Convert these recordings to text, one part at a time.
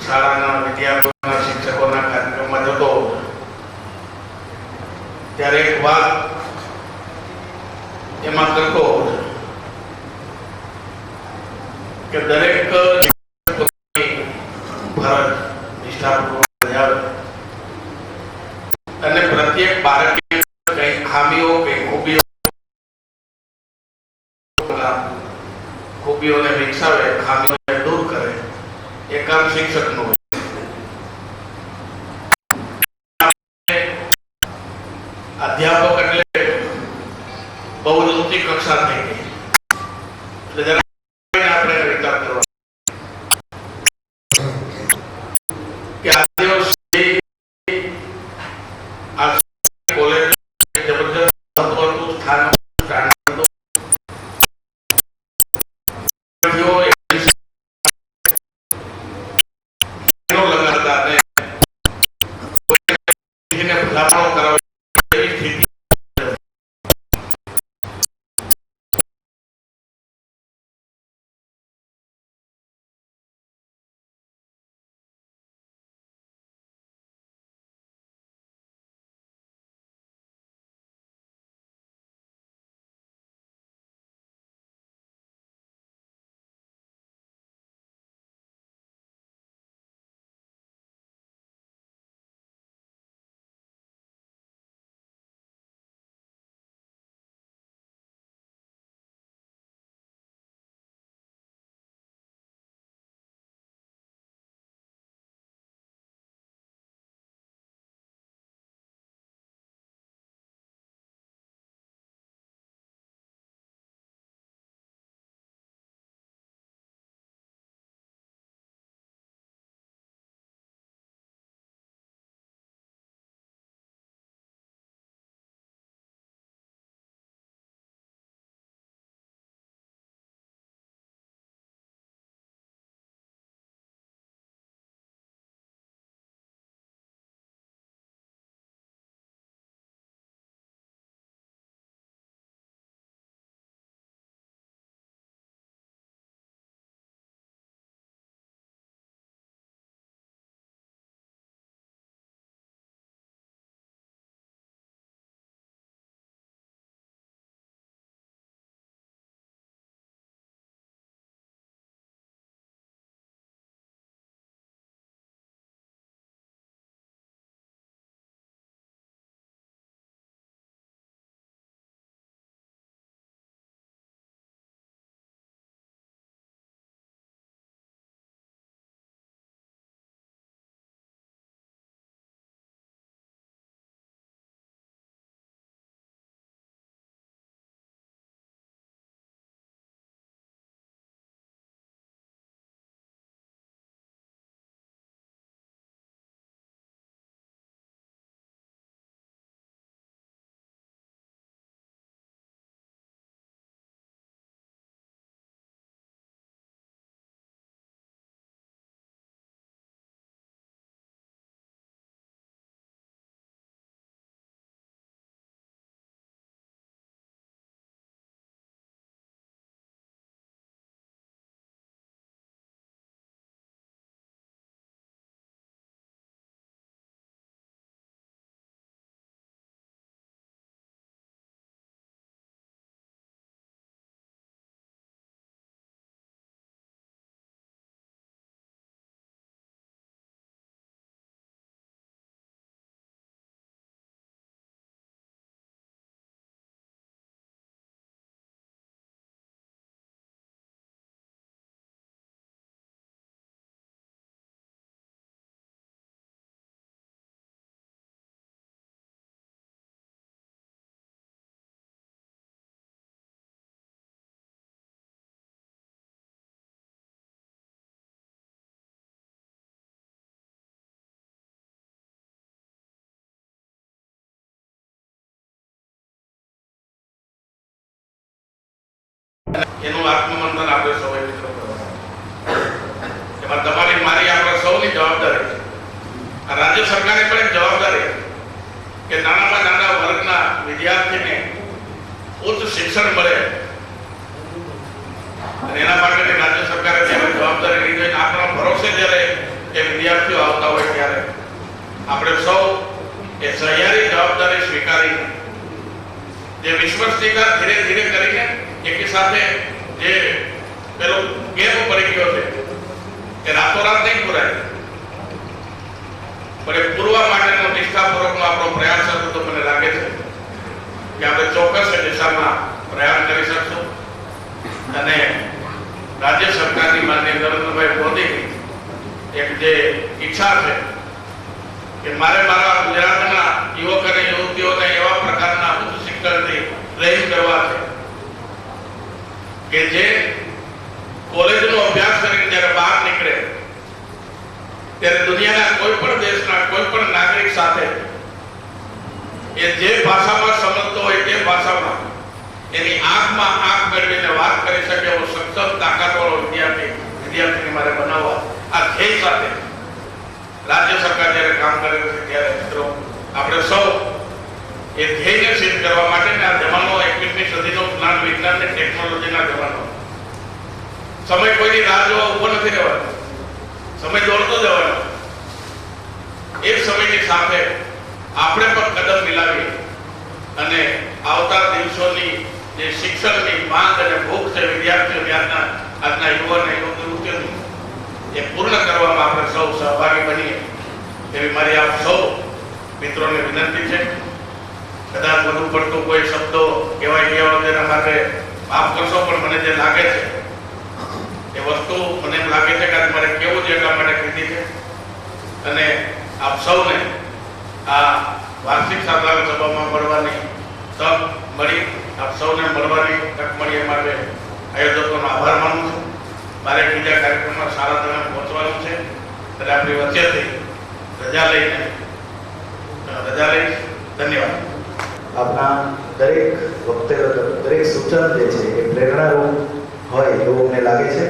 શાળાના વિદ્યાર્થીઓના શિક્ષકોના કાર્યક્રમમાં જતો ત્યારે એક વાત એમાં કરતો કે દરેક ફરજ નિષ્ઠાપૂર્વક બજાવે અને પ્રત્યેક બાળકની કઈ ખામીઓ કઈ ખૂબીઓને વિકસાવે, ખામીઓને દૂર કરે, એ કામ શિક્ષકનું હોય. અધ્યાપક એટલે બહુ જ ઊંચી કક્ષા થઈ ગઈ એટલે આપણે વિચાર કરવા કે આજે આ કોલેજ જબરજસ્ત મહત્વનું સ્થાન એનું આત્મમંથન આપણે સૌએ મિત્રો કરવાનું. એમાં તમારી મારી આપણે સૌની જવાબદારી છે. આ રાજ્ય સરકારની પણ એક જવાબદારી કે નાનામાં નાના વર્ગના વિદ્યાર્થીને ઉચ્ચ શિક્ષણ મળે અને એના માટે રાજ્ય સરકારે જવાબદારી લીધી. આપણા ભરોસે જ્યારે એ વિદ્યાર્થીઓ આવતા હોય ત્યારે આપણે સૌ એ સહિયારી જવાબદારી સ્વીકારી જે વિશ્વસનીયતા ધીરે ધીરે કરીને એકી સાથે જે પેલો ગેપ પડી ગયો છે એ રાતોરાત નહીં પૂરાય, પણ એ પૂરવા માટેનો નિષ્ઠાપૂર્વકનો આપણો પ્રયાસ હતો તો મને લાગે છે કે આપણે ચોક્કસ દિશામાં પ્રયાસ કરી શકશું અને રાજ્ય સરકારની માનનીય નરેન્દ્રભાઈ મોદીની એક જે ઈચ્છા છે કે મારે મારા ગુજરાતના યુવક અને યુવતીઓને એવા પ્રકારના ઉચ્ચ શિક્ષણથી ટ્રેન કરવા છે કે જે કોલેજનો અભ્યાસ કરીને જ્યારે બહાર નીકળે ત્યારે દુનિયાના કોઈ પણ દેશના કોઈ પણ નાગરિક સાથે એ જે ભાષામાં સમજતો હોય તે ભાષામાં એની આંખમાં આંખ મેળવીને વાત કરી શકે એવો સક્ષમ તાકાતવાળો વિદ્યાર્થીને મારે બનાવવા આ ધ્યેય સાથે રાજ્ય સરકાર જ્યારે કામ કરે છે ત્યારે મિત્રો આપણે સૌ એ ધ્યેયને સિદ્ધ કરવા માટે આ જમાનો 21મી સદીનો જ્ઞાન વિજ્ઞાન અને ટેકનોલોજીના જમાનો સમય કોઈની રાહ જોવા ઉભો નથી રહેવાનો, સમય દોડતો જવાનો. એ સમયની સાથે આપણે પણ કદમ મિલાવી અને આવતા દિવસોની જે શિક્ષણની માંગ અને ભૂખ છે વિદ્યાર્થીઓની આજના યુવાન યુવતીઓની એ પૂર્ણ કરવામાં આપણે સૌ સહભાગી બનીએ એવી મારી આપ સૌ મિત્રોને વિનંતી છે. કદાચ વધુ પડતું કોઈ શબ્દો કહેવાય ગયા હોય તેના માટે માફ કરશો, પણ મને જે લાગે છે એ વસ્તુ મને એમ લાગે છે કે મારે કેવું છે એટલા માટે કીધી છે અને આપ સૌને આ વાર્ષિક સાધારણ સભામાં મળવાની તક મળી, આપ સૌને મળવાની તક મળી એ માટે આયોજકોનો આભાર માનું છું. મારે બીજા કાર્યક્રમમાં સારા ધોરણે પહોંચવાનું છે એટલે આપણી વચ્ચેથી રજા લઈશ. ધન્યવાદ. આપના દરેક વક્તવ્ય દરેક સૂચન જે છે એ પ્રેરણારૂપ હોય એવું મને લાગે છે.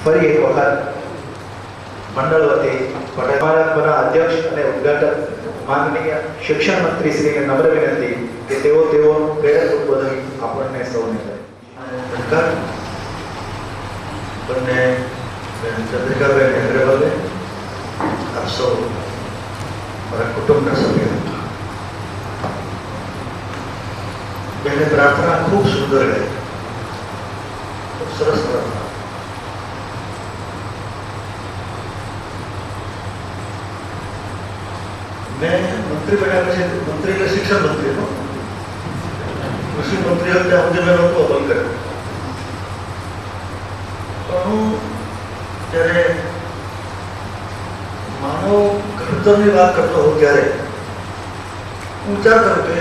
ફરી એક વખત મંડળ વતી પટેલ અધ્યક્ષ અને ઉદ્ઘાટક માનનીય શિક્ષણ મંત્રી શ્રીને નમ્ર વિનંતી કે તેઓ પ્રેરક ઉદ્બોધન આપણને સૌને કરે. બંને ચંદ્રિકાબેન અગ્રવાલે આપ સૌ મારા કુટુંબના સભ્યો, બેને પ્રાર્થના ખૂબ સુંદર ગઈ, ખૂબ સરસ પ્રાર્થના. મેં મંત્રી બન્યા પછી મંત્રી એટલે શિક્ષણ મંત્રી હતો, કૃષિ મંત્રી હતો ત્યાં સુધી મેં નહોતો અમલ કર્યો. પણ હું જ્યારે માનવ ઘડતરની વાત કરતો હોઉં ત્યારે હું વિચાર કરું કે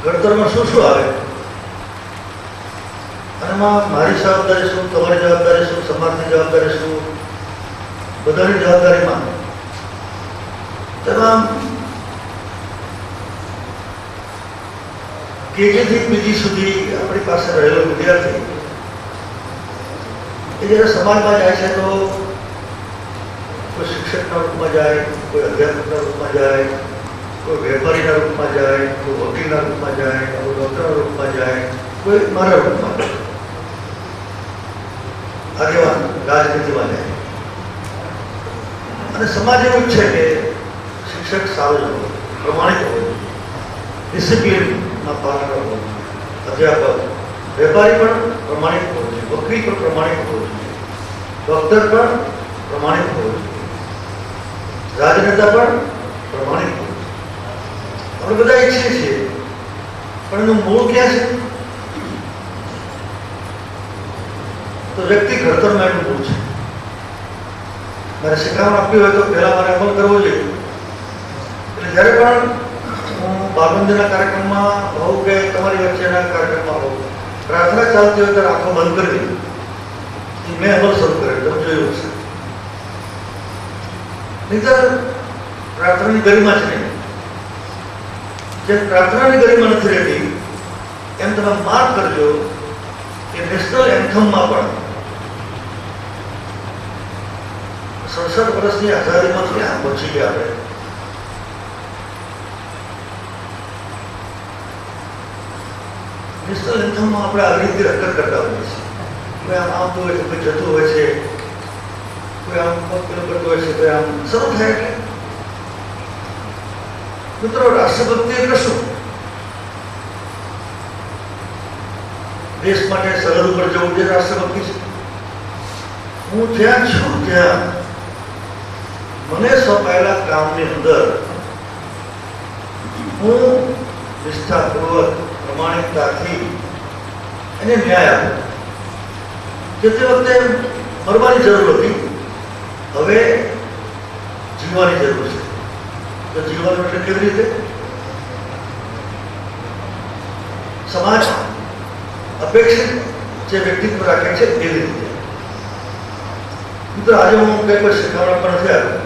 ઘડતરમાં શું શું આવે અને એમાં મારી જવાબદારી શું, તમારી જવાબદારી શું, સમાજની જવાબદારી શું, બધાની જવાબદારીમાં તેમાં કેજીથી પીજી સુધી આપણી પાસે રહેલો વિદ્યાર્થી એ જ્યારે સમાજમાં જાય છે તો કોઈ શિક્ષકના રૂપમાં જાય, કોઈ અધ્યાપકના રૂપમાં જાય, કોઈ વેપારીના રૂપમાં જાય, કોઈ વકીલના રૂપમાં જાય, કોઈ ડૉક્ટરના રૂપમાં જાય, કોઈ મારા રૂપમાં જાય, આગેવાન રાજનીતિમાં જાય. અને સમાજ એવું જ છે કે શિક્ષક સારો જ હોય, પ્રમાણિત હોય, ડિસિપ્લિનના પાલન હોય, અધ્યાપક વેપારી પણ પ્રમાણિત હોવું જોઈએ, વકીલ પણ પ્રમાણિત હોવું જોઈએ, ડૉક્ટર પણ પ્રમાણિત હોવું જોઈએ, રાજનેતા પણ પ્રમાણિત હોવું જોઈએ. આપણે બધા ઈચ્છીએ છીએ, પણ એનું મૂળ ક્યાં છે? તો વ્યક્તિ ઘડતરમાં એનું મૂળ છે. મારે શિખામણ આપવી હોય તો પહેલાં મારે અમલ કરવો જોઈએ. એટલે જ્યારે પણ હું બાલબંધીના કાર્યક્રમમાં હોઉં કે તમારી વચ્ચેના કાર્યક્રમમાં હોઉં, પ્રાર્થના ચાલતી હોય ત્યારે આંખો બંધ કરી દીધી, મેં અમલ શરૂ કર્યો, તમે જોયું હશે. નહીંતર પ્રાર્થનાની ગરિમા જ નહીં. જેમ પ્રાર્થનાની ગરિમા નથી રહેતી એમ તમે માર્ક કરજો કે નેશનલ એન્થમમાં પણ 67 વર્ષની આઝાદીમાં ક્યાં પહોંચી ગયા આપણે. નેશનલ એન્થમમાં આપણે આવી રીતે હરકત કરતા હોઈએ છીએ. કોઈ આમ આવતું હોય છે, કોઈ જતું હોય છે, કોઈ આમ પેલું કરતું હોય છે, કોઈ આમ શરૂ થાય એટલે મિત્રો રાષ્ટ્રભક્તિ એટલે શું? દેશ માટે સરહદ ઉપર જવું જે રાષ્ટ્રભક્તિ છે. હું જ્યાં છું ત્યાં મને સોંપાયેલા કામની અંદર હું નિષ્ઠાપૂર્વક પ્રમાણિકતાથી એને ન્યાય આપું. જે તે વખતે મરવાની જરૂર હતી, હવે જીવવાની જરૂર છે. તો જીવવાનું એટલે કેવી રીતે? સમાજ અપેક્ષિત જે વ્યક્તિત્વ રાખે છે એવી રીતે. મિત્રો આજે હું કઈ કોઈ શીખવવા પણ નથી આવ્યો.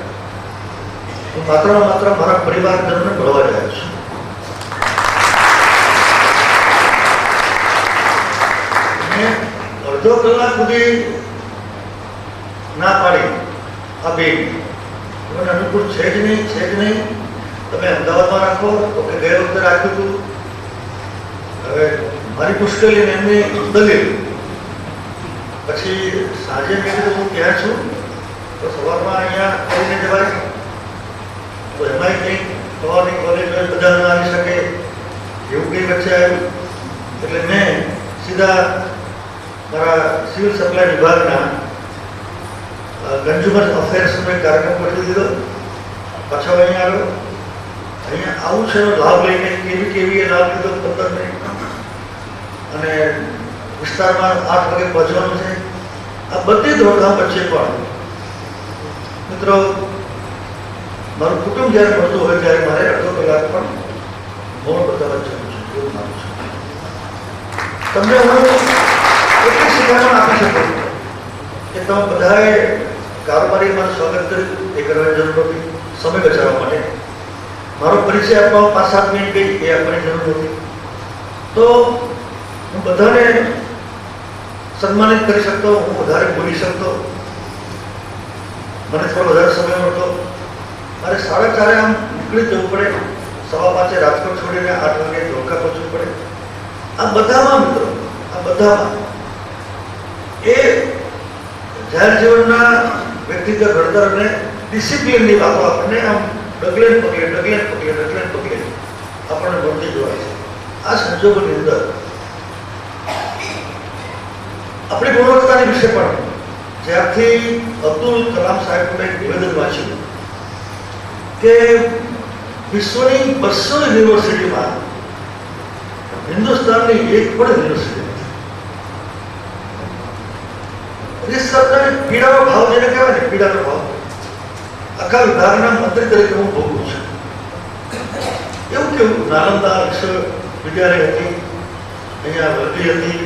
હું માત્ર મારા પરિવારજનોને મળવા જાય છું. અડધો કલાક સુધી ના પાડી આ બેન મને અનુકૂળ છે જ નહીં, છે જ નહીં. તમે અમદાવાદમાં રાખો તો કે ગયા વખતે રાખ્યું હતું. હવે મારી મુશ્કેલી એમની દલીલ. પછી સાંજે મેં કીધું હું ક્યાં છું, તો સવારમાં અહીંયા કરીને જવાય. તો એમાંય કંઈક સવારની કોલેજ બધા ન આવી શકે એવું કંઈ વચ્ચે આવ્યું. એટલે મેં સીધા મારા સિવિલ સપ્લાય વિભાગના કન્ઝ્યુમર અફેર્સનો એક કાર્યક્રમ ગોઠવી દીધો. પાછો અહીંયા આવ્યો. અહીંયા આવું છે એનો લાભ લઈને કેવી એ લાભ લીધો 15 મિનિટ. અને વિસ્તારમાં 8 વાગે પહોંચવાનું છે. આ બધી દોડધામ વચ્ચે પણ મિત્રો મારું કુટુંબ જ્યારે મળતું હોય ત્યારે મારે અડધો કલાક પણ મૌન બતાવવા જરૂર છે એવું માનું છું. તમને હું એટલી શિખામણ આપી શકું કે તમે બધાએ કારોબારી મારું સ્વાગત કર્યું એ કરવાની જરૂર નથી. સમય બચાવવા માટે મારો પરિચય આપવામાં 5-7 મિનિટ ગઈ એ આપવાની જરૂર નથી. તો હું બધાને સન્માનિત કરી શકતો, હું વધારે બોલી શકતો. મને થોડો વધારે સમય મળતો. મારે 4:30 આમ નીકળી જવું પડે. 5:15 રાજકોટ છોડીને 8 વાગે ધોળકા પહોંચવું પડે. આ બધામાં મિત્રો, આ બધામાં એ જાહેર જીવનના વ્યક્તિગત ઘડતર અને ડિસિપ્લિનની વાતો આપણને આમ ડગલે પગલે આપણને મળતી જોવાય છે. આ સંજોગોની અંદર આપણી ગુણવત્તાની વિશે પણ જ્યારથી અબ્દુલ કલામ સાહેબનું એક નિવેદન વાંચ્યું કે વિશ્વની 200 યુનિવર્સિટીમાં હિન્દુસ્તાનની એક પણ યુનિવર્સિટી નથી. પીડાનો ભાવ જેને કહેવાય ને, પીડાનો ભાવ આખા વિભાગના મંત્રી તરીકે હું ભોગવું છું. એવું કેવું નાલંદા વિશ્વવિદ્યાલય હતી, અહીંયા વલભી હતી,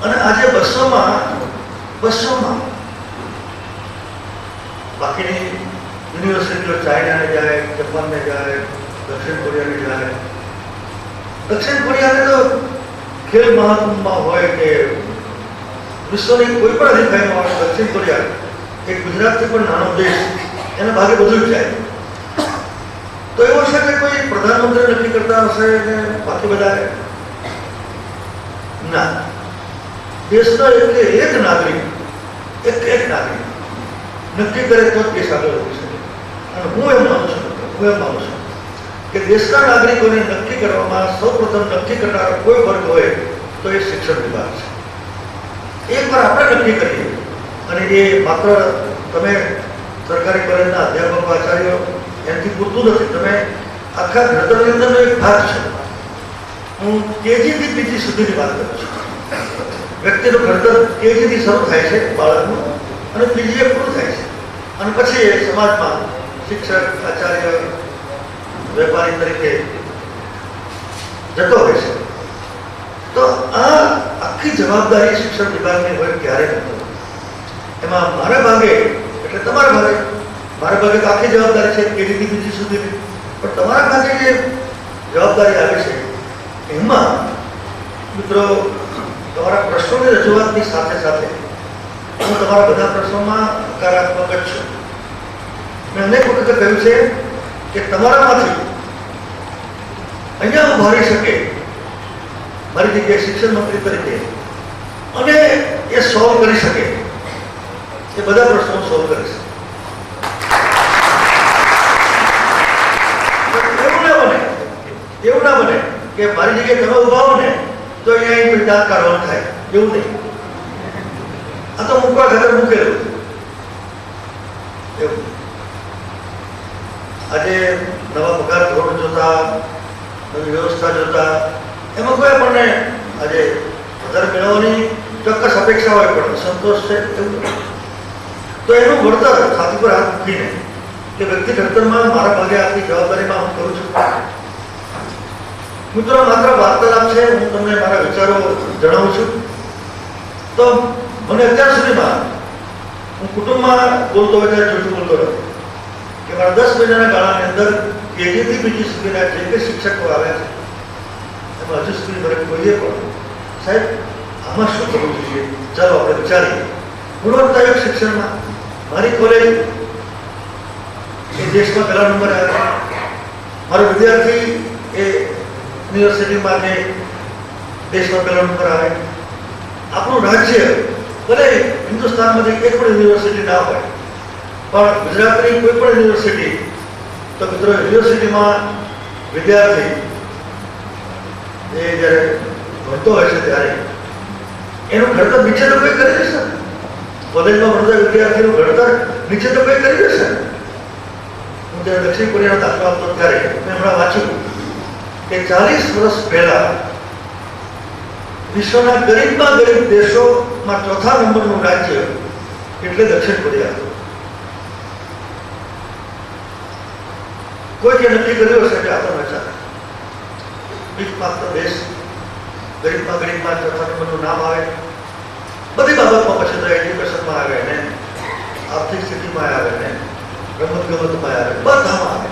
અને આજે 200માં બાકીની યુનિવર્સિટીઓ ચાઇનાને જાય, જપાનને જાય, દક્ષિણ કોરિયાને જાય. દક્ષિણ કોરિયાને તો ખેલ મહાકુંભમાં હોય કે વિશ્વની કોઈ પણ હરીફાઈમાં હોય, દક્ષિણ કોરિયા એક ગુજરાતથી પણ નાનો દેશ, એના ભાગે બધું જ જાય. તો એવું છે કે કોઈ પ્રધાનમંત્રી નક્કી કરતા હશે ને બાકી બધા ના, દેશનો એક નાગરિક નક્કી કરે તો દેશ આગળ વધી શકે. અને હું એમ માનું છું કે દેશના નાગરિકોને નક્કી કરવામાં સૌપ્રથમ નક્કી કરનારો કોઈ વર્ગ હોય તો એ શિક્ષણ વિભાગ છે. એકવાર આપણે નક્કી કરીએ અને એ માત્ર તમે સરકારી કોલેજના અધ્યાપકો આચાર્યો એનાથી પૂરતું નથી. તમે આખા ઘડતરની અંદરનો એક ભાગ છે. હું કેજીથી પીજી સુધીની વાત કરું છું. વ્યક્તિનું ઘડતર કેજીથી શરૂ થાય છે બાળકનું, અને પીજીએ પૂરું થાય છે, અને પછી એ સમાજમાં શિક્ષક, આચાર્ય, વેપારી તરીકે જતો હોય છે. તો આ આખી જવાબદારી શિક્ષણ વિભાગની હોય ક્યારે નથી. એમાં મારા ભાગે એટલે તમારા ભાગે, મારા ભાગે તો આખી જવાબદારી છે કેજીથી પીજી સુધીની, પણ તમારા ભાગે જે જવાબદારી આવે છે એમાં મિત્રો તમારા પ્રશ્નોની રજૂઆતની સાથે સાથે હું તમારા બધા પ્રશ્નોમાં હકારાત્મક જ છું. મેં અનેક વખતે કહ્યું છે કે તમારામાંથી અહીંયા ઉભારી શકે મારી જગ્યાએ શિક્ષણ મંત્રી તરીકે અને એ સોલ્વ કરી શકે, એ બધા પ્રશ્નો સોલ્વ કરી શકે. એવું ના બને કે મારી જગ્યાએ તમે ઉભા હો ને તો અહીંયા કોઈ દાંત કાઢવાનું થાય, એવું નહીં. આ તો મૂકવા ખાતર મૂકેલું એવું. આજે નવા પગાર ધોરણ જોતા, નવી વ્યવસ્થા જોતા, એમાં કોઈ આપણને આજે વધારે મેળવવાની ચોક્કસ અપેક્ષા હોય પણ સંતોષ છે એવું નથી. તો એનું વળતર છાતી પર હાથ મૂકીને કે વ્યક્તિ ઘડતરમાં મારા ભાગે આપની જવાબદારીમાં હું કરું છું. મિત્રો, માત્ર વાર્તાલાપ છે, હું તમને મારા વિચારો જણાવું છું. તો મને અત્યાર સુધીમાં હું કુટુંબમાં બોલતો હોય ત્યારે જૂઠું બોલતો રહ્યો કે મારા 10 મહિનાના ગાળાની અંદર કેજીથી બીજી સુધીના જે કંઈ શિક્ષકો આવ્યા છે એમાં હજુ સુધી મને કોઈએ પણ સાહેબ આમાં શું કરવું જોઈએ, ચાલો આપણે વિચારીએ. ગુણવત્તાયુક્ત શિક્ષણમાં મારી કોલેજ એ દેશમાં પહેલા નંબરે આવે, મારો વિદ્યાર્થી એ યુનિવર્સિટીમાં જે દેશમાં પહેલો નંબર આવે. આપણું રાજ્ય ભલે હિન્દુસ્તાનમાંથી એક પણ યુનિવર્સિટી ના હોય પણ ગુજરાતની કોઈ પણ યુનિવર્સિટી, તો મિત્રો યુનિવર્સિટીમાં વિદ્યાર્થી એ જ્યારે ભણતો હોય છે ત્યારે એનું ઘડતર નીચે તો કોઈ કરી દેશે. કોલેજમાં ભણતા વિદ્યાર્થીનું ઘડતર નીચે તો કોઈ કરી દેશે. હું જ્યારે દક્ષિણ કોરિયાનો દાખલો આપતો ત્યારે મેં હમણાં વાંચ્યું કે 40 વર્ષ પહેલા વિશ્વના ગરીબમાં ગરીબ દેશોમાં ચોથા નંબરનું રાજ્ય એટલે દક્ષિણ કોરિયા હતું. કોઈ નક્કી કર્યું હશે કે આ તો નચાર માત્ર દેશ ગરીબમાં ગરીબમાં ચોથા નંબરનું નામ આવે. બધી બાબતમાં પછી તો એજ્યુકેશનમાં આવે ને, આર્થિક સ્થિતિમાં આવે ને, રમતગમતમાં આવે, બધામાં આવે.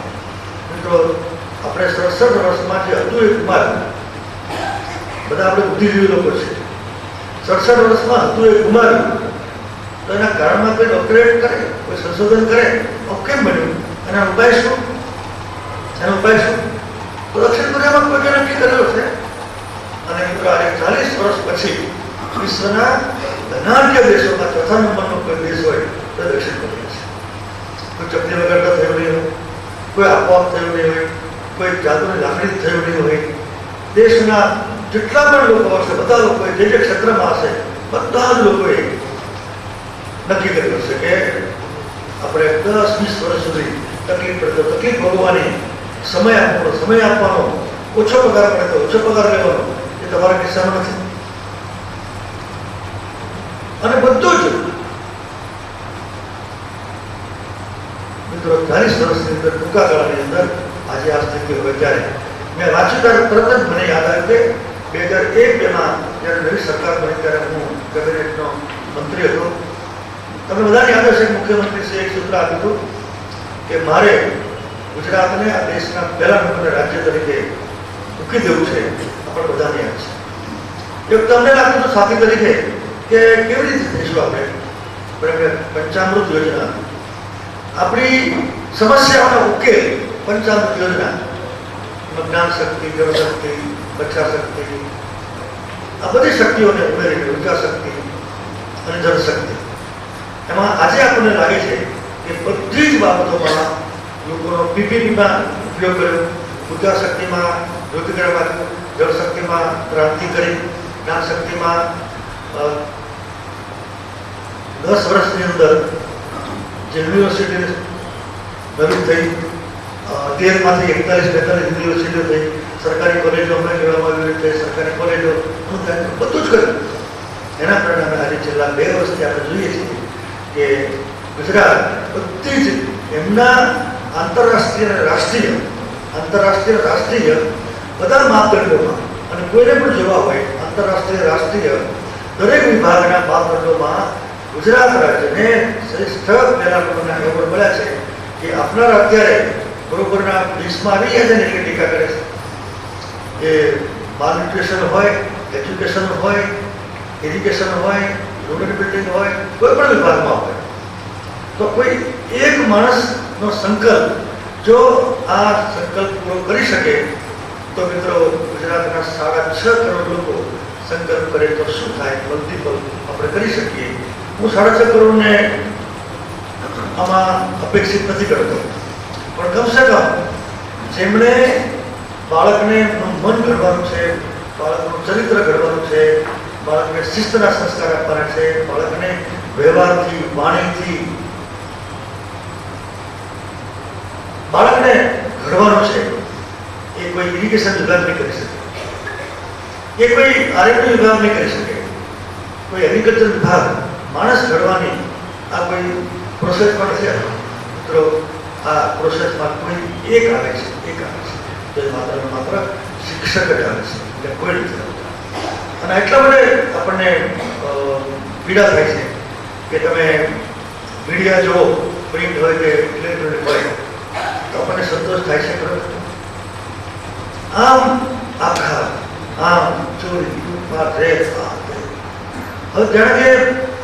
મિત્રો, આપણે 67 વર્ષમાં જે હતું એ ગુમાવ્યું. બધા આપણે બુદ્ધિજીવી લોકો છે. 67 વર્ષમાં હતું એ ગુમાવ્યું તો એના કારણમાં કોઈ ડોક્ટરેટ કરે, કોઈ સંશોધન કરે તો કેમ બન્યું? એના ઉપાય શું? એનો ઉપાય શું? તો દક્ષિણ કોરિયામાં કોઈ નક્કી કરેલો છે. અને મિત્રો, આજે 40 વર્ષ પછી વિશ્વના ધનાઢ્ય દેશોમાં ચોથા નંબરનો કોઈ દેશ હોય તો દક્ષિણ કોરિયા છે. કોઈ ચપટી વગર થયું નહીં હોય, કોઈ આપોઆપ થયું નહીં હોય, કોઈ જાદુની લાકડી થયું નહીં હોય. દેશના જેટલા પણ લોકો હશે બધા લોકોએ જે જે ક્ષેત્રમાં હશે બધા જ લોકોએ નક્કી કર્યું હશે કે આપણે 10-20 વર્ષ સુધી તકલીફ પડતો, તકલીફ ભોગવવાની, સમય આપવાનો, ઓછો પગાર પડે તો ઓછો પગાર લેવાનો, એ તમારા કિસ્સામાં નથી. અને બધું જ મિત્રો 40 વર્ષની અંદર, ટૂંકા ગાળાની અંદર આજે આ સ્થિતિ હોય ત્યારે મેં વાંચ્યું ત્યારે તરત જ મને યાદ આવ્યું કે 2001-2માં જ્યારે નવી સરકાર બની ત્યારે હું કેબિનેટનો મંત્રી હતો. તમને બધાને યાદ હશે મુખ્યમંત્રીશ્રીએ એક સૂત્ર આપ્યું હતું કે મારે ગુજરાતને આ દેશના પહેલા નંબરના રાજ્ય તરીકે મૂકી દેવું છે. આપણે બધાને યાદ છે. એક તમને લાગતું હતું સાથી તરીકે કે કેવી રીતે થઈશું આપણે? પંચામૃત યોજના, આપણી સમસ્યાઓનો ઉકેલ, પંચામૃત યોજના, જ્ઞાન શક્તિ, જળ શક્તિ, બચ્ચા શક્તિ, આ બધી શક્તિઓને ઉમેરીને ઉર્જા શક્તિ અને જળ શક્તિ, એમાં આજે આપણને લાગે છે કે બધી જ બાબતોમાં લોકોનો પીપીપીમાં ઉપયોગ કર્યો. ઉર્જા શક્તિમાં જ્યોતિર્ગય બાજુ, જળ શક્તિમાં ક્રાંતિ કરી, જ્ઞાન શક્તિમાં 10 વર્ષની અંદર જે યુનિવર્સિટી નવી થઈ, 13માંથી 41-42 યુનિવર્સિટીઓ થઈ, સરકારી કોલેજો હમણાં કહેવામાં આવ્યું છે, સરકારી કોલેજો બધું જ કર્યું. એના પરિણામે આજે છેલ્લા 2 વર્ષથી આપણે જોઈએ છીએ કે ગુજરાત બધી જ એમના આંતરરાષ્ટ્રીય અને રાષ્ટ્રીય બધા માપદંડોમાં, અને કોઈને પણ જોવા હોય આંતરરાષ્ટ્રીય રાષ્ટ્રીય દરેક વિભાગના માપદંડોમાં ગુજરાત રાજ્યને શ્રેષ્ઠ પહેલા નંબરના એવોર્ડ મળ્યા છે. કે આપનાર અત્યારે બરોબરના લિસ્ટમાં આવી ગયા છે ને એટલી ટીકા કરે છે કે માલન્યુટ્રિશન હોય, એજ્યુકેશન હોય, એજ્યુકેશન હોય, રોડ બિલ્ડિંગ હોય, કોઈ પણ વિભાગમાં હોય તો કોઈ એક માણસનો સંકલ્પ જો આ સંકલ્પ પૂરો કરી શકે તો મિત્રો ગુજરાતના 6.5 કરોડ લોકો સંકલ્પ કરે તો શું થાય મલ્ટિપલ આપણે કરી શકીએ. હું 6.5 કરોડને આમાં અપેક્ષિત નથી કરતો, પણ કમસે કમ જેમણે બાળકને મન ઘડવાનું છે, બાળકનું ચરિત્ર ઘડવાનું છે, બાળકને શિસ્તના સંસ્કાર આપવાના છે, બાળકને વ્યવહારથી વાણીથી બાળકને ઘડવાનું છે, એ કોઈ ઇરિગેશન વિભાગ નહીં કરી શકે, એ કોઈ આરોગ્ય વિભાગ નહીં કરી શકે, કોઈ એગ્રીકલ્ચર વિભાગ માણસ ઘડવાની આ કોઈ પ્રોસેસ પણ છે મિત્રો. આ પ્રોસેસમાં કોઈ એક આવે છે તો એ માત્ર ને માત્ર શિક્ષક જ આવે છે, એટલે કોઈ નથી આવતા. અને એટલા માટે આપણને પીડા થાય છે કે તમે મીડિયા જુઓ, પ્રિન્ટ હોય કે ઇલેક્ટ્રોનિક હોય, તો આપણને સંતોષ થાય છે ખરો. આમ આખા આમ ચોરી લૂંટમાર રેપ, હવે જાણે કે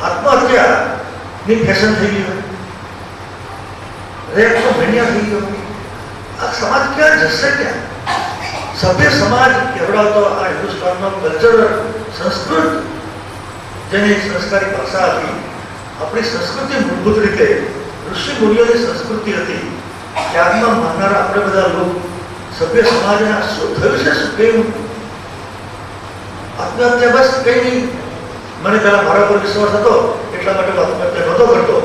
આત્મહત્યાની ફેશન થઈ ગઈ હોય, રેપનો મેનિયા થઈ ગયો. આ સમાજ ક્યાં જશે? ક્યાં સભ્ય સમાજ કહેવડાવતો આ હિન્દુસ્તાનનો કલ્ચર સંસ્કૃત જેની સંસ્કારી ભાષા હતી, આપણી સંસ્કૃતિ મૂળભૂત રીતે ઋષિ મુનિઓની સંસ્કૃતિ હતી. ત્યાગમાં માનનારા આપણે બધા લોકો સભ્ય સમાજને શું થયું છે, શું કેવું આત્મહત્યા? બસ કઈ નહીં. મને પહેલા મારા પર વિશ્વાસ હતો એટલા માટે આત્મહત્યા નહોતો કરતો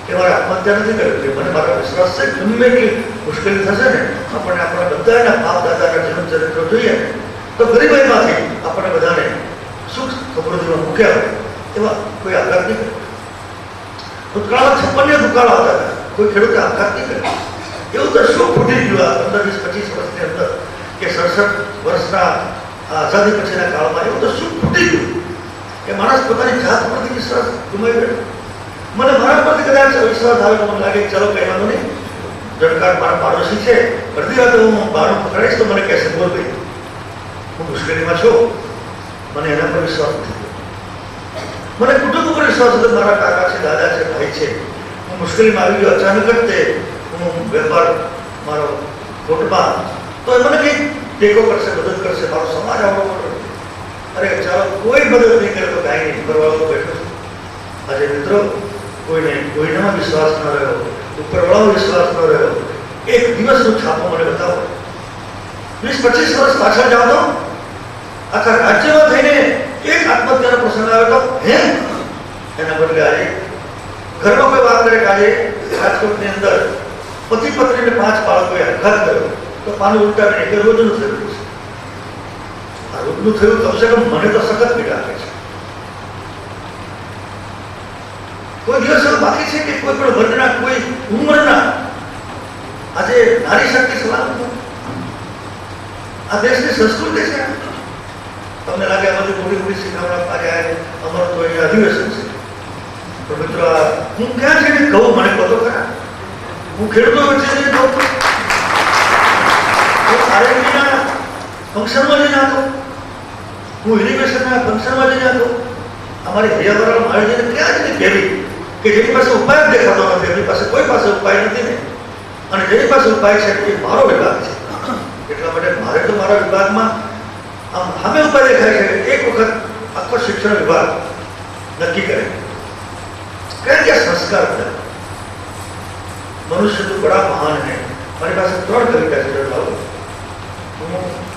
કે મારે આત્મહત્યા નથી કરવી. મને મારા વિશ્વાસ છે ગમે એટલી મુશ્કેલી થશે ને, આપણને આપણા બધાના બાપ દાદાના જીવન ચરિત્રો જોઈએ તો ગરીબાઈમાંથી આપણે બધાને સુખ સમૃદ્ધિમાં મૂક્યા હોય એવા કોઈ આઘાત નહીં કરે. ભૂતકાળમાં 56 દુકાળો આવતા હતા, કોઈ ખેડૂતે આઘાત નહીં કરે. એવું તો શું ફૂટી ગયું આ 15-20-25 વર્ષની અંદર કે 67 વર્ષના આઝાદી પછીના કાળમાં એવું તો શું ફૂટી ગયું કે માણસ પોતાની જાત પરથી વિશ્વાસ ગુમાવી ગયો. મને મારા પરથી કદાચ વિશ્વાસ આવે તો મને લાગે ચલો કઈ વાંધો નહીં, જણકાર મારા પાડોશી છે, અડધી રાતે હું બારણું પકડાઈશ તો મને કહેશે બોલ ભાઈ હું મુશ્કેલીમાં છું. મને એના પર વિશ્વાસ નથી. મને કુટુંબ પર વિશ્વાસ હતો, મારા કાકા છે, દાદા છે, ભાઈ છે. હું મુશ્કેલીમાં આવી ગયો અચાનક જ તે હું વેપાર મારો ખોટમાં, તો એ મને કંઈક ટેકો કરશે, મદદ કરશે, મારો સમાજ આવડો મોટો. અરે ચાલો કોઈ મદદ નહીં કરે તો કાંઈ નહીં, ઉપરવાળો બેઠો છે. આજે મિત્રો કોઈનામાં વિશ્વાસ ન રહ્યો, ઉપરવાળો વિશ્વાસ ન રહ્યો. એક દિવસનો છાપો મને બતાવો, 20-25 વર્ષ પાછળ જાઓ તો આખા રાજ્યમાં થઈને એક આત્મહત્યાનો પ્રસંગ આવ્યો તો એના બદલે આજે ઘરમાં કોઈ વાત કરે કે આજે રાજકોટની અંદર પતિ પત્નીને 5 બાળકોએ આપઘાત કર્યો તો પાનું ઉલટાવીને કે રોજનું થયું છે. આ રોજનું થયું કમસે કમ મને તો સખત પીડા આપે છે. કોઈ દિવસ એવો બાકી છે કે કોઈ પણ વર્ગના, કોઈ ઉંમરના આજે નારી શક્તિ સલામત? આ દેશની સંસ્કૃતિ છે. તમને લાગે અમારી મોટી શીખામણા પાડે અમારું તો અહીંયા અધિવેશન છે, પણ મિત્રો હું ક્યાં છે કહું મને કહો તો ખરા. હું ખેડૂતો વચ્ચે જઈને કહું, હું આરએનબીના ફંક્શનમાં જઈને હતો, હું ઇરિગેશનના ફંક્શનમાં જઈને હતો. અમારી હૈયાવાળા આયોજન ક્યાં જઈને કહેવી કે જેની પાસે ઉપાય જ દેખાતો નથી, એની પાસે કોઈ પાસે ઉપાય નથી ને, અને જેની પાસે ઉપાય છે એ મારો વિભાગ છે. એટલા માટે મારે તો મારા વિભાગમાં આમ સામે ઉપાય દેખાય છે. એક વખત આખો શિક્ષણ વિભાગ નક્કી કરે કે સંસ્કાર મનુષ્ય તો બડા મહાન હે. મારી પાસે 3 કવિતા છે, લાવો હું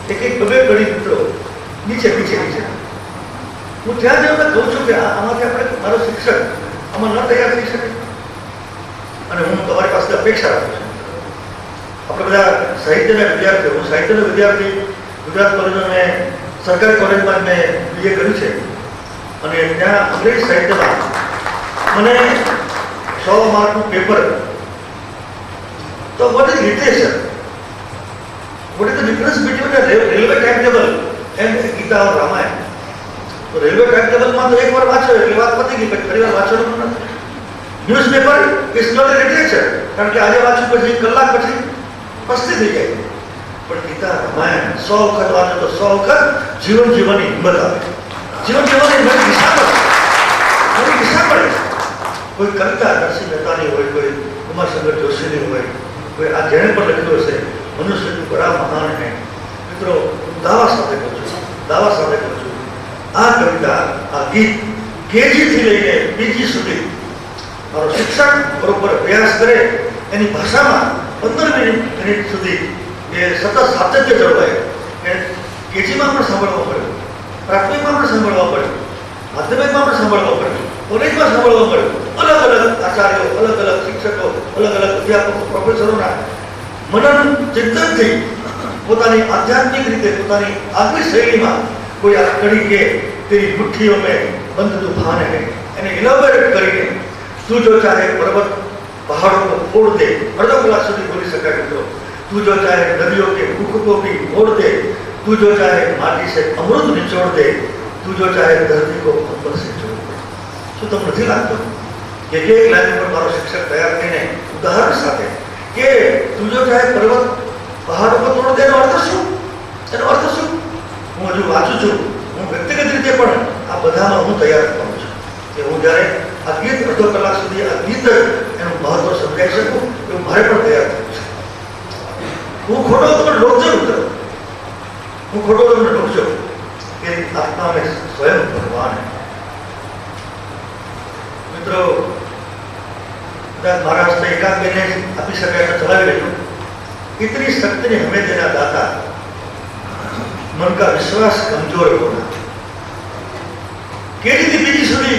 એક બબે કડી મિત્રો નીચે હું ત્યાં જઈને કહું છું કે આમાંથી આપણે મારો શિક્ષક આમાં ન તૈયાર થઈ શકે, અને હું તમારી પાસે અપેક્ષા રાખું છું. આપણે બધા સાહિત્યના વિદ્યાર્થીઓ, હું સાહિત્યનો વિદ્યાર્થી ગુજરાત કોલેજમાં મેં સરકારી કોલેજમાં મેં BA કર્યું છે, અને ત્યાં અંગ્રેજી સાહિત્યમાં મને 100 માર્કનું પેપર તો what is literature? What is the difference between a railway timetable and Gita or Ramayana? તો રેલવે ટાઈમટેબલમાં તો એકવાર વાંચો એટલે વાત પતી ગઈ, પછી ફરી વાર વાંચવાનું નથી. Newspaper is not a literature, કારણ કે આજે વાંચ્યું પછી કલાક પછી પસ્તી થઈ જાય. પણ ગીતા રામાયણ 100 વખત વાંચો તો 100 વખત જીવન જીવવાની હિંમત આવે, જીવન જીવવાની નવી દિશા મળે. કોઈ કવિતા નરસિંહ મહેતાની હોય, કોઈ ઉમાશંકર જોશીની હોય, કોઈ આ જેણે પણ લખ્યું હશે મનુષ્ય તું બડા મહાન હે. મિત્રો હું દાવા સાથે કહું છું આ કવિતા, આ ગીત કેજી થી લઈને પીજી સુધી મારો શિક્ષક બરોબર અભ્યાસ કરે એની ભાષામાં 15 મિનિટ સુધી એ સતત સાતત્ય જળવાય. કે કેજીમાં પણ સાંભળવા પડ્યું, પ્રાથમિકમાં પણ સાંભળવા પડ્યું, માધ્યમિકમાં પણ સાંભળવા પડ્યું, કોલેજમાં સાંભળવા પડ્યું. અલગ અલગ આચાર્યો, અલગ અલગ શિક્ષકો, અલગ અલગ અધ્યાપકો, પ્રોફેસરોના મનન ચિંતનથી પોતાની આધ્યાત્મિક રીતે પોતાની આગવી શૈલીમાં કોઈ આ કડી કે તેરી મુઠ્ઠીઓ મેં બંધ તूफान है એને ઇલાબોરેટ કરીને તું જો ચાહે પર્વત પહાड़ों को फोड़ दे, अर्धो कलाक સુધી બોલી શકાય મિત્રો. तू जो चाहे नदियों के मुख को भी मोड़ दे, तू जो चाहे माटी से अमृत निचोड़ दे, तू जो चाहे धरती को अंबर से जोड़ दे. શું તમને નથી લાગતું કે એક લાઈન પર મારો શિક્ષક તૈયાર થઈને ઉદાહરણ સાથે કે તું જો ચાહે પર્વત પહાડો પર તોડ દે એનો અર્થ શું? એનો અર્થ શું? હું હજુ વાંચું છું, હું વ્યક્તિગત રીતે પણ આ બધામાં હું તૈયાર થવાનું છું કે હું જ્યારે આ ગીત અડધો કલાક સુધી આ ગીત એનું મહત્વ સમજાઈ શકું એવું મારે પણ તૈયાર થવું છે. હું ખોટો તમને રોકજો મિત્રો, હું ખોટો તમને રોકજો કે આત્મા में स्वयं भगवान है. મિત્રો મારા હસ્તે એકાદ બેને આપી શકાય તો ચલાવી લેજો. इतनी शक्ति ने हमें देना दाता, मन का विश्वास कमजोर होना. केजी થી બીજી સુધી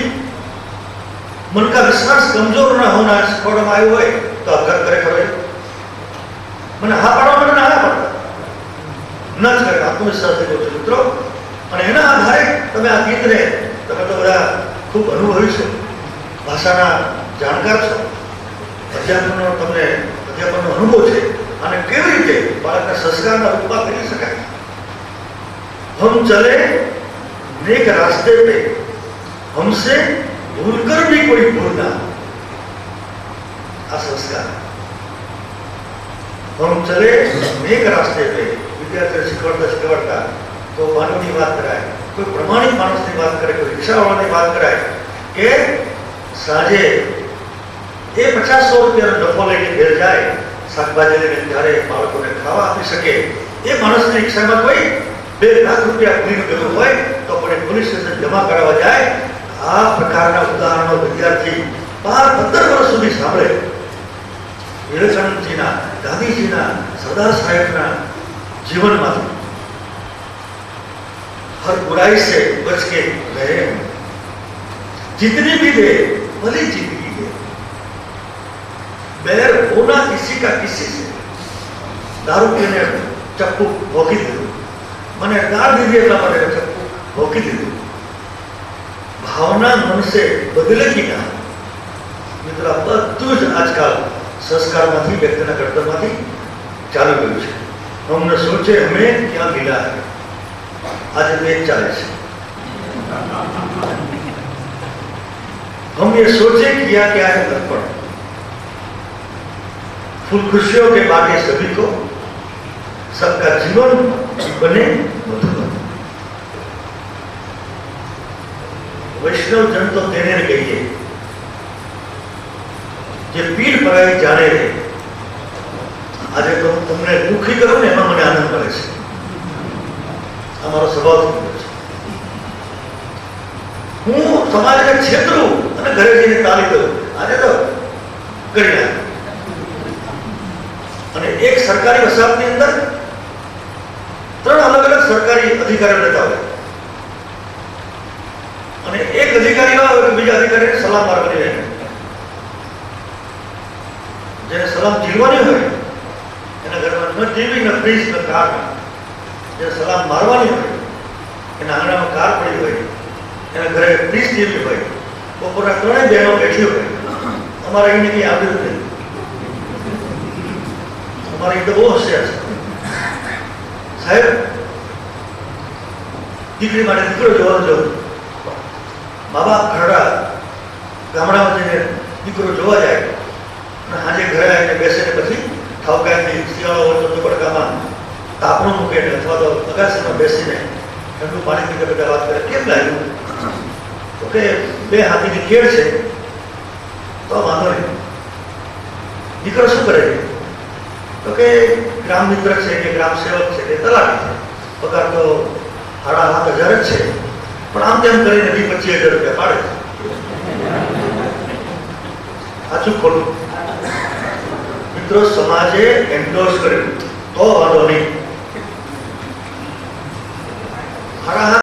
मन का विश्वास कमजोर न होना શીખવાડવામાં આવ્યું હોય તો અઘર કરે ખરો મને હા પાડવા માટે ના પાડતા ન જ કરે. આત્મવિશ્વાસથી કહું છું મિત્રો. અને એના આધારે તમે આ ગીતને તમે તો બધા ખૂબ અનુભવી છો, ભાષાના જાણકાર છો, અધ્યાપનનો અનુભવ છે અને કેવી રીતે બાળકના સંસ્કારના રૂપમાં કરી શકાય. हम चले नेक रास्ते पे, हमसे भूलकर भी कोई भूल ना. आ संस्कार. हम चले नेक रास्ते पे, विद्यार्थी शिकवड़ता तो मानवनी बात कराए, कोई प्रमाणित मानस की बात करे, कोई रिक्शावाला की बात कराए कि साजे ए 50-100 रुपया नफो लઈને ઘેર જાય, શાકભાજી લઈને ત્યારે બાળકોને ખાવા આપી શકે. એ માણસની રિક્ષામાં કોઈ 2 લાખ રૂપિયા પૂરીનું ગયું હોય તો પણ પોલીસ સ્ટેશન જમા કરાવવા જાય. આ પ્રકારના ઉદાહરણો વિદ્યાર્થી 12-15 વર્ષ સુધી સાંભળે. વિવેકાનંદજીના, ગાંધીજીના, સરદાર સાહેબના જીવનમાંથી हर बुराई से बच के रहे. जितनी भी दे भली जिंदगी दे, बैर होना किसी का किसी से. दारू पीने चप्पू भोगी દીધું, મને ગાળ દીધી એટલા માટે ચપ્પુ ભોકી દીધું. ભાવના મન से બદલેગી ના. મિત્ર બધું જ આજકાલ સંસ્કારમાંથી, વ્યક્તિના ઘડતરમાંથી ચાલુ ગયું છે. हमने सोचे हमें क्या मिला है, आज देश चाले से. हम ये सोचे किया क्या है दर्पण, फूल खुशियों के बाटे सभी को, सबका जीवन बने मधुर. वैष्णव जन तो तेने कहिए जे पीड़ पराई जाने रे. आज तो तुमने दुखी करो ने एમાં મને આનંદ મળે છે. અમારો સ્વભાવ છે. હું સમાજને છેતરું અને ઘરે જઈને તાળી દઉં. આજે તો કરી નાખ. અને એક સરકારી વસાહતની અંદર 3 અલગ અલગ સરકારી અધિકારીઓ રહેતા હોય અને એક અધિકારી એવા હોય કે બીજા અધિકારીને સલામ મારવાની રહે. જેને સલામ ઝીલવાની હોય એના ઘરમાં ન ટીવી, ન ફ્રીજ, ન કાર. જે સલામ મારવાની હોય એના આંગણામાં કાર પડી હોય, એના ઘરે ફ્રીજ ટીવી હોય, બપોરના 3 બહેનો બેઠી હોય. અમારે એને કંઈ આવ્યું નહીં. અમારે એ તો બહુ હોશિયાર છે સાહેબ. દીકરી માટે દીકરો જોવા જવું, મા બાપ ઘરડા ગામડામાં જઈને દીકરો જોવા જાય અને આજે ઘરે આવીને બેસીને પછી ઠાવકાથી શિયાળો હોય તો ઝુંપડકામાં તાપણું મૂકે અથવા તો અગાસીમાં બેસીને ઠંડુ પાણી પીને બધા વાત કરે. કેમ લાગ્યું? તો કે 2 હાથીની કેળ છે તો વાંધો નહીં. દીકરો શું કરે? તો કે ગ્રામ મિત્ર છે કે ગ્રામ સેવક છે કે તલાટી છે, પગાર તો 7,500 જ છે. પણ આમ તેમ કરીને 25,000 રૂપિયા પાડે છે. સાચું ખોટું? મિત્રો, સમાજે એન્ડોર્સ કર્યું તો વાંધો નહીં. હારાહાર